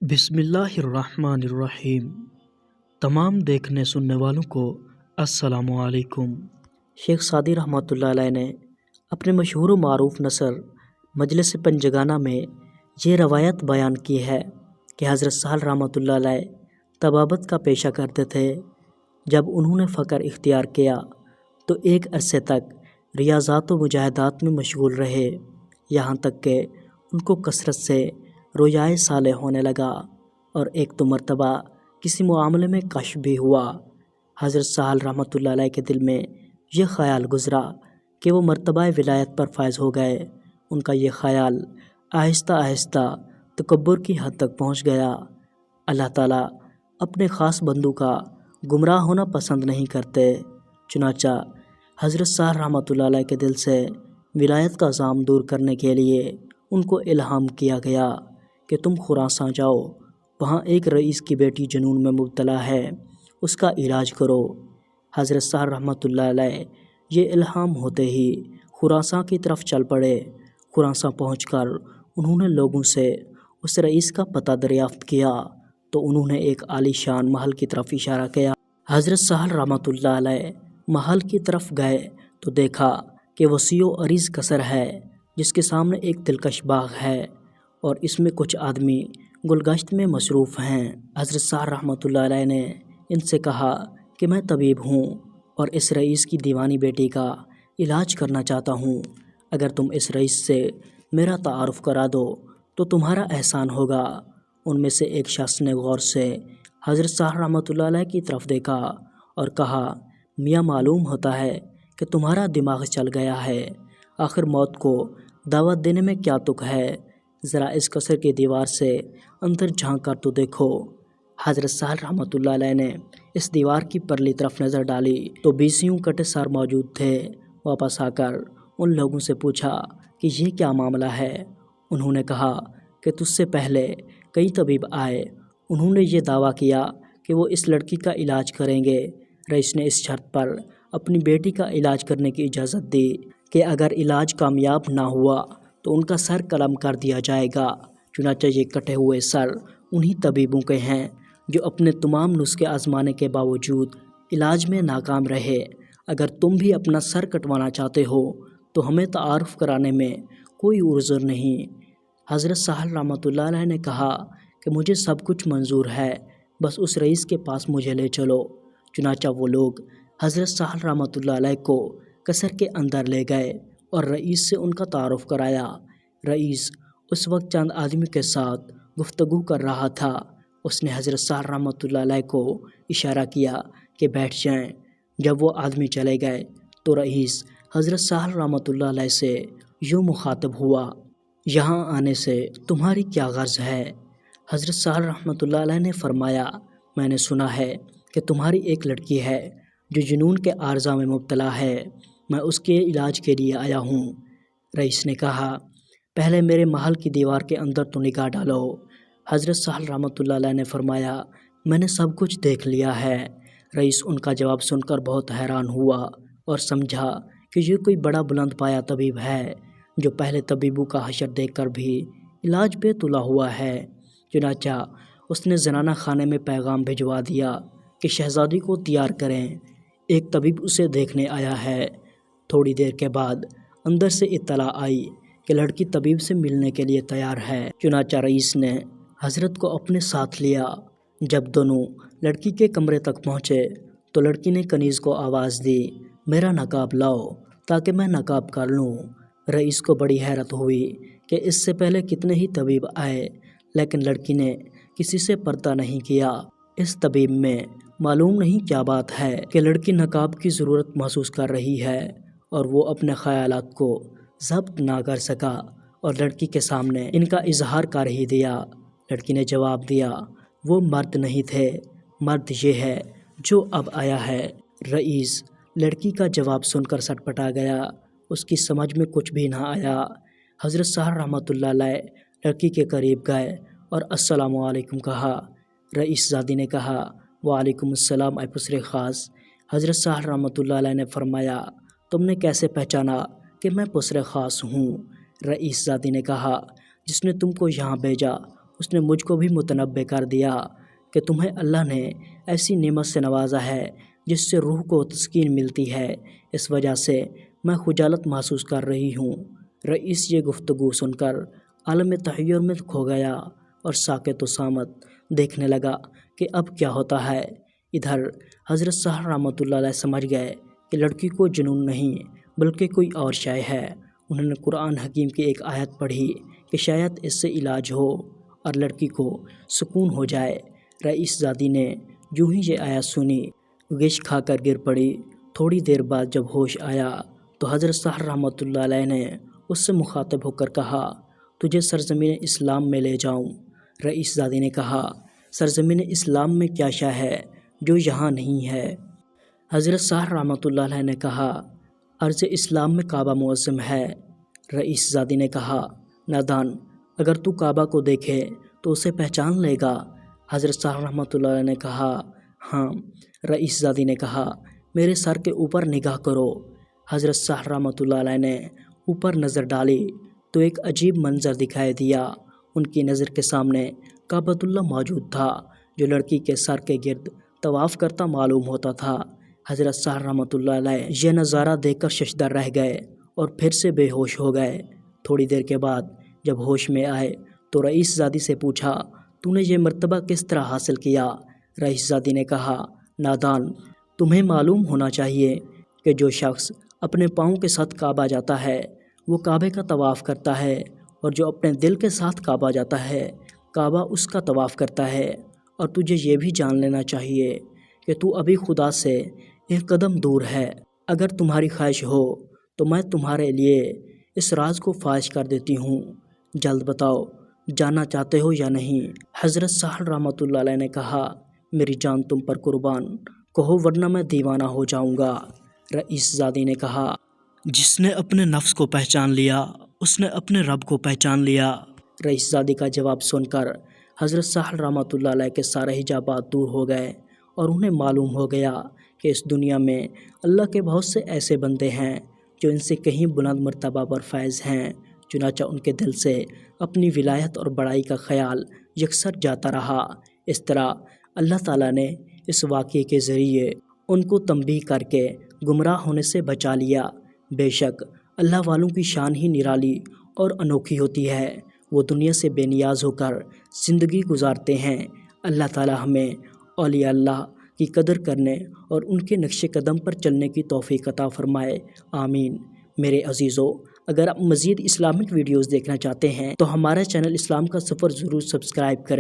بسم اللہ الرحمن الرحیم۔ تمام دیکھنے سننے والوں کو السلام علیکم۔ شیخ سعدی رحمۃ اللہ علیہ نے اپنے مشہور و معروف نثر مجلس پنجگانہ میں یہ روایت بیان کی ہے کہ حضرت سہل رحمۃ اللہ علیہ طبابت کا پیشہ کرتے تھے۔ جب انہوں نے فقر اختیار کیا تو ایک عرصے تک ریاضات و مجاہدات میں مشغول رہے، یہاں تک کہ ان کو کثرت سے رویائے صالح ہونے لگا، اور ایک تو مرتبہ کسی معاملے میں کشف بھی ہوا۔ حضرت سہل رحمۃ اللہ علیہ کے دل میں یہ خیال گزرا کہ وہ مرتبہ ولایت پر فائز ہو گئے۔ ان کا یہ خیال آہستہ آہستہ تکبر کی حد تک پہنچ گیا۔ اللہ تعالیٰ اپنے خاص بندوں کا گمراہ ہونا پسند نہیں کرتے، چنانچہ حضرت سہل رحمۃ اللہ علیہ کے دل سے ولایت کا زام دور کرنے کے لیے ان کو الہام کیا گیا کہ تم خراساں جاؤ، وہاں ایک رئیس کی بیٹی جنون میں مبتلا ہے، اس کا علاج کرو۔ حضرت سہل رحمۃ اللہ علیہ یہ الہام ہوتے ہی خراساں کی طرف چل پڑے۔ خراساں پہنچ کر انہوں نے لوگوں سے اس رئیس کا پتہ دریافت کیا تو انہوں نے ایک عالی شان محل کی طرف اشارہ کیا۔ حضرت سہل رحمۃ اللہ علیہ محل کی طرف گئے تو دیکھا کہ وسیع و عریض قصر ہے، جس کے سامنے ایک دلکش باغ ہے اور اس میں کچھ آدمی گلگشت میں مصروف ہیں۔ حضرت سہل رحمۃ اللہ علیہ نے ان سے کہا کہ میں طبیب ہوں اور اس رئیس کی دیوانی بیٹی کا علاج کرنا چاہتا ہوں۔ اگر تم اس رئیس سے میرا تعارف کرا دو تو تمہارا احسان ہوگا۔ ان میں سے ایک شخص نے غور سے حضرت سہل رحمۃ اللہ علیہ کی طرف دیکھا اور کہا، میاں معلوم ہوتا ہے کہ تمہارا دماغ چل گیا ہے، آخر موت کو دعوت دینے میں کیا تک ہے؟ ذرا اس قصر کی دیوار سے اندر جھانک کر تو دیکھو۔ حضرت سہل رحمۃ اللہ علیہ نے اس دیوار کی پرلی طرف نظر ڈالی تو 20 کٹے سار موجود تھے۔ واپس آ کر ان لوگوں سے پوچھا کہ یہ کیا معاملہ ہے؟ انہوں نے کہا کہ تجھ سے پہلے کئی طبیب آئے، انہوں نے یہ دعویٰ کیا کہ وہ اس لڑکی کا علاج کریں گے۔ رئیس نے اس شرط پر اپنی بیٹی کا علاج کرنے کی اجازت دی کہ اگر علاج کامیاب نہ ہوا تو ان کا سر قلم کر دیا جائے گا۔ چنانچہ یہ کٹے ہوئے سر انہی طبیبوں کے ہیں جو اپنے تمام نسخے آزمانے کے باوجود علاج میں ناکام رہے۔ اگر تم بھی اپنا سر کٹوانا چاہتے ہو تو ہمیں تعارف کرانے میں کوئی عذر نہیں۔ حضرت سہل رحمۃ اللہ علیہ نے کہا کہ مجھے سب کچھ منظور ہے، بس اس رئیس کے پاس مجھے لے چلو۔ چنانچہ وہ لوگ حضرت سہل رحمۃ اللہ علیہ کو قصر کے اندر لے گئے اور رئیس سے ان کا تعارف کرایا۔ رئیس اس وقت چند آدمی کے ساتھ گفتگو کر رہا تھا۔ اس نے حضرت سہل رحمۃ اللہ علیہ کو اشارہ کیا کہ بیٹھ جائیں۔ جب وہ آدمی چلے گئے تو رئیس حضرت سہل رحمۃ اللہ علیہ سے یوں مخاطب ہوا، یہاں آنے سے تمہاری کیا غرض ہے؟ حضرت سہل رحمۃ اللہ علیہ نے فرمایا، میں نے سنا ہے کہ تمہاری ایک لڑکی ہے جو جنون کے عارضہ میں مبتلا ہے، میں اس کے علاج کے لیے آیا ہوں۔ رئیس نے کہا، پہلے میرے محل کی دیوار کے اندر تو نگاہ ڈالو۔ حضرت سہل رحمۃ اللہ علیہ نے فرمایا، میں نے سب کچھ دیکھ لیا ہے۔ رئیس ان کا جواب سن کر بہت حیران ہوا اور سمجھا کہ یہ کوئی بڑا بلند پایا طبیب ہے جو پہلے طبیبوں کا حشر دیکھ کر بھی علاج پہ تلا ہوا ہے۔ چنانچہ اس نے زنانہ خانے میں پیغام بھجوا دیا کہ شہزادی کو تیار کریں، ایک طبیب اسے دیکھنے آیا ہے۔ تھوڑی دیر کے بعد اندر سے اطلاع آئی کہ لڑکی طبیب سے ملنے کے لیے تیار ہے۔ چنانچہ رئیس نے حضرت کو اپنے ساتھ لیا۔ جب دونوں لڑکی کے کمرے تک پہنچے تو لڑکی نے کنیز کو آواز دی، میرا نقاب لاؤ تاکہ میں نقاب کر لوں۔ رئیس کو بڑی حیرت ہوئی کہ اس سے پہلے کتنے ہی طبیب آئے لیکن لڑکی نے کسی سے پردہ نہیں کیا۔ اس طبیب میں معلوم نہیں کیا بات ہے کہ لڑکی نقاب کی ضرورت محسوس کر رہی ہے، اور وہ اپنے خیالات کو ضبط نہ کر سکا اور لڑکی کے سامنے ان کا اظہار کر ہی دیا۔ لڑکی نے جواب دیا، وہ مرد نہیں تھے، مرد یہ ہے جو اب آیا ہے۔ رئیس لڑکی کا جواب سن کر سٹپٹا گیا، اس کی سمجھ میں کچھ بھی نہ آیا۔ حضرت سہل رحمۃ اللہ علیہ لڑکی کے قریب گئے اور السلام علیکم کہا۔ رئیس زادی نے کہا، وعلیکم السلام اے پسر خاص۔ حضرت سہل رحمۃ اللہ علیہ نے فرمایا، تم نے کیسے پہچانا کہ میں پسر خاص ہوں؟ رئیس زادی نے کہا، جس نے تم کو یہاں بھیجا اس نے مجھ کو بھی متنبع کر دیا کہ تمہیں اللہ نے ایسی نعمت سے نوازا ہے جس سے روح کو تسکین ملتی ہے، اس وجہ سے میں خجالت محسوس کر رہی ہوں۔ رئیس یہ گفتگو سن کر عالم تحیر میں کھو گیا اور ساکت و صامت دیکھنے لگا کہ اب کیا ہوتا ہے۔ ادھر حضرت سہل رحمۃ اللہ علیہ سمجھ گئے کہ لڑکی کو جنون نہیں بلکہ کوئی اور شے ہے۔ انہوں نے قرآن حکیم کی ایک آیت پڑھی کہ شاید اس سے علاج ہو اور لڑکی کو سکون ہو جائے۔ رئیس زادی نے یوں ہی یہ آیت سنی، غش کھا کر گر پڑی۔ تھوڑی دیر بعد جب ہوش آیا تو حضرت سہل رحمۃ اللہ علیہ نے اس سے مخاطب ہو کر کہا، تجھے سرزمین اسلام میں لے جاؤں؟ رئیس زادی نے کہا، سرزمین اسلام میں کیا شے ہے جو یہاں نہیں ہے؟ حضرت سہل رحمۃ اللہ علیہ نے کہا، ارض اسلام میں کعبہ معظم ہے۔ رئیس زادی نے کہا، نادان، اگر تو کعبہ کو دیکھے تو اسے پہچان لے گا؟ حضرت سہل رحمۃ اللہ علیہ نے کہا، ہاں۔ رئیس زادی نے کہا، میرے سر کے اوپر نگاہ کرو۔ حضرت سہل رحمۃ اللہ علیہ نے اوپر نظر ڈالی تو ایک عجیب منظر دکھائی دیا۔ ان کی نظر کے سامنے کعبۃ اللہ موجود تھا جو لڑکی کے سر کے گرد طواف کرتا معلوم ہوتا تھا۔ حضرت سہل رحمۃ اللہ علیہ یہ نظارہ دیکھ کر ششدر رہ گئے اور پھر سے بے ہوش ہو گئے۔ تھوڑی دیر کے بعد جب ہوش میں آئے تو رئیس زادی سے پوچھا، تو نے یہ مرتبہ کس طرح حاصل کیا؟ رئیس زادی نے کہا، نادان، تمہیں معلوم ہونا چاہیے کہ جو شخص اپنے پاؤں کے ساتھ کعبہ جاتا ہے وہ کعبے کا طواف کرتا ہے، اور جو اپنے دل کے ساتھ کعبہ جاتا ہے کعبہ اس کا طواف کرتا ہے۔ اور تجھے یہ بھی جان لینا چاہیے کہ تو ابھی خدا سے ایک قدم دور ہے۔ اگر تمہاری خواہش ہو تو میں تمہارے لیے اس راز کو فاش کر دیتی ہوں، جلد بتاؤ جاننا چاہتے ہو یا نہیں؟ حضرت سہل رحمۃ اللہ علیہ نے کہا، میری جان تم پر قربان، کہو ورنہ میں دیوانہ ہو جاؤں گا۔ رئیس زادی نے کہا، جس نے اپنے نفس کو پہچان لیا اس نے اپنے رب کو پہچان لیا۔ رئیس زادی کا جواب سن کر حضرت سہل رحمۃ اللہ علیہ کے سارے حجابات دور ہو گئے اور انہیں معلوم ہو گیا کہ اس دنیا میں اللہ کے بہت سے ایسے بندے ہیں جو ان سے کہیں بلند مرتبہ پر فائز ہیں۔ چنانچہ ان کے دل سے اپنی ولایت اور بڑائی کا خیال یکسر جاتا رہا۔ اس طرح اللہ تعالیٰ نے اس واقعے کے ذریعے ان کو تنبیہ کر کے گمراہ ہونے سے بچا لیا۔ بے شک اللہ والوں کی شان ہی نرالی اور انوکھی ہوتی ہے، وہ دنیا سے بے نیاز ہو کر زندگی گزارتے ہیں۔ اللہ تعالیٰ ہمیں اولیاء اللہ کی قدر کرنے اور ان کے نقش قدم پر چلنے کی توفیق عطا فرمائے، آمین۔ میرے عزیزو، اگر آپ مزید اسلامک ویڈیوز دیکھنا چاہتے ہیں تو ہمارا چینل اسلام کا سفر ضرور سبسکرائب کریں۔